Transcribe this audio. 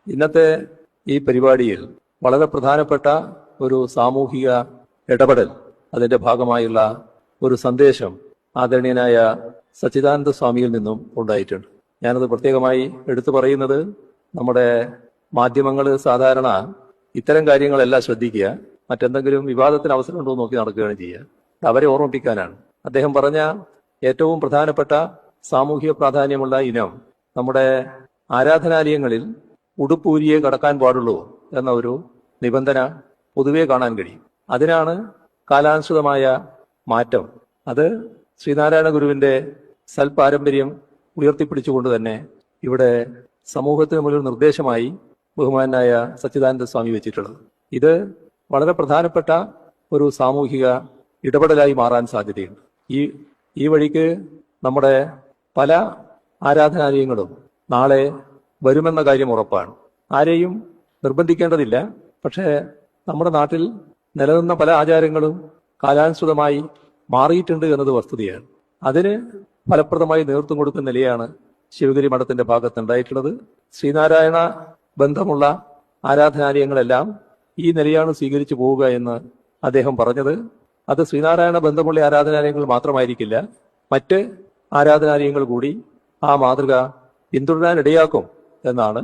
ഇന്നത്തെ ഈ പരിപാടിയിൽ വളരെ പ്രധാനപ്പെട്ട ഒരു സാമൂഹിക ഇടപെടൽ, അതിന്റെ ഭാഗമായുള്ള ഒരു സന്ദേശം ആദരണീയനായ സച്ചിദാനന്ദ സ്വാമിയിൽ നിന്നും ഉണ്ടായിട്ടുണ്ട്. ഞാനത് പ്രത്യേകമായി എടുത്തു പറയുന്നത്, നമ്മുടെ മാധ്യമങ്ങൾ സാധാരണ ഇത്തരം കാര്യങ്ങളെല്ലാം ശ്രദ്ധിക്കുക, മറ്റെന്തെങ്കിലും വിവാദത്തിന് അവസരമുണ്ടോ എന്ന് നോക്കി നടക്കുകയാണ് ചെയ്യുക. അവരെ ഓർമ്മിപ്പിക്കാനാണ്. അദ്ദേഹം പറഞ്ഞ ഏറ്റവും പ്രധാനപ്പെട്ട സാമൂഹിക പ്രാധാന്യമുള്ള ഇനം, നമ്മുടെ ആരാധനാലയങ്ങളിൽ ഉടുപ്പൂരിയെ കടക്കാൻ പാടുള്ളൂ എന്ന ഒരു നിബന്ധന പൊതുവെ കാണാൻ കഴിയും. അതിനാണ് കാലാനുസൃതമായ മാറ്റം. അത് ശ്രീനാരായണ ഗുരുവിന്റെ സൽപാരമ്പര്യം ഉയർത്തിപ്പിടിച്ചുകൊണ്ട് തന്നെ ഇവിടെ സമൂഹത്തിന് മുന്നിൽ നിർദ്ദേശമായി ബഹുമാനായ സച്ചിദാനന്ദ സ്വാമി വെച്ചിട്ടുള്ളത്. ഇത് വളരെ പ്രധാനപ്പെട്ട ഒരു സാമൂഹിക ഇടപെടലായി മാറാൻ സാധ്യതയുണ്ട്. ഈ വഴിക്ക് നമ്മുടെ പല ആരാധനാലയങ്ങളും നാളെ വരുമെന്ന കാര്യം ഉറപ്പാണ്. ആരെയും നിർബന്ധിക്കേണ്ടതില്ല. പക്ഷേ നമ്മുടെ നാട്ടിൽ നിലനിന്ന പല ആചാരങ്ങളും കാലാനുസൃതമായി മാറിയിട്ടുണ്ട് എന്നത് വസ്തുതയാണ്. അതിന് ഫലപ്രദമായി നേതൃത്വം കൊടുക്കുന്ന നിലയാണ് ശിവഗിരി മഠത്തിന്റെ ഭാഗത്തുണ്ടായിട്ടുള്ളത്. ശ്രീനാരായണ ബന്ധമുള്ള ആരാധനാലയങ്ങളെല്ലാം ഈ നിലയാണ് സ്വീകരിച്ചു പോവുക എന്ന് അദ്ദേഹം പറഞ്ഞത്. അത് ശ്രീനാരായണ ബന്ധമുള്ള ആരാധനാലയങ്ങൾ മാത്രമായിരിക്കില്ല, മറ്റ് ആരാധനാലയങ്ങൾ കൂടി ആ മാതൃക പിന്തുടരാനിടയാക്കും എന്നാണ്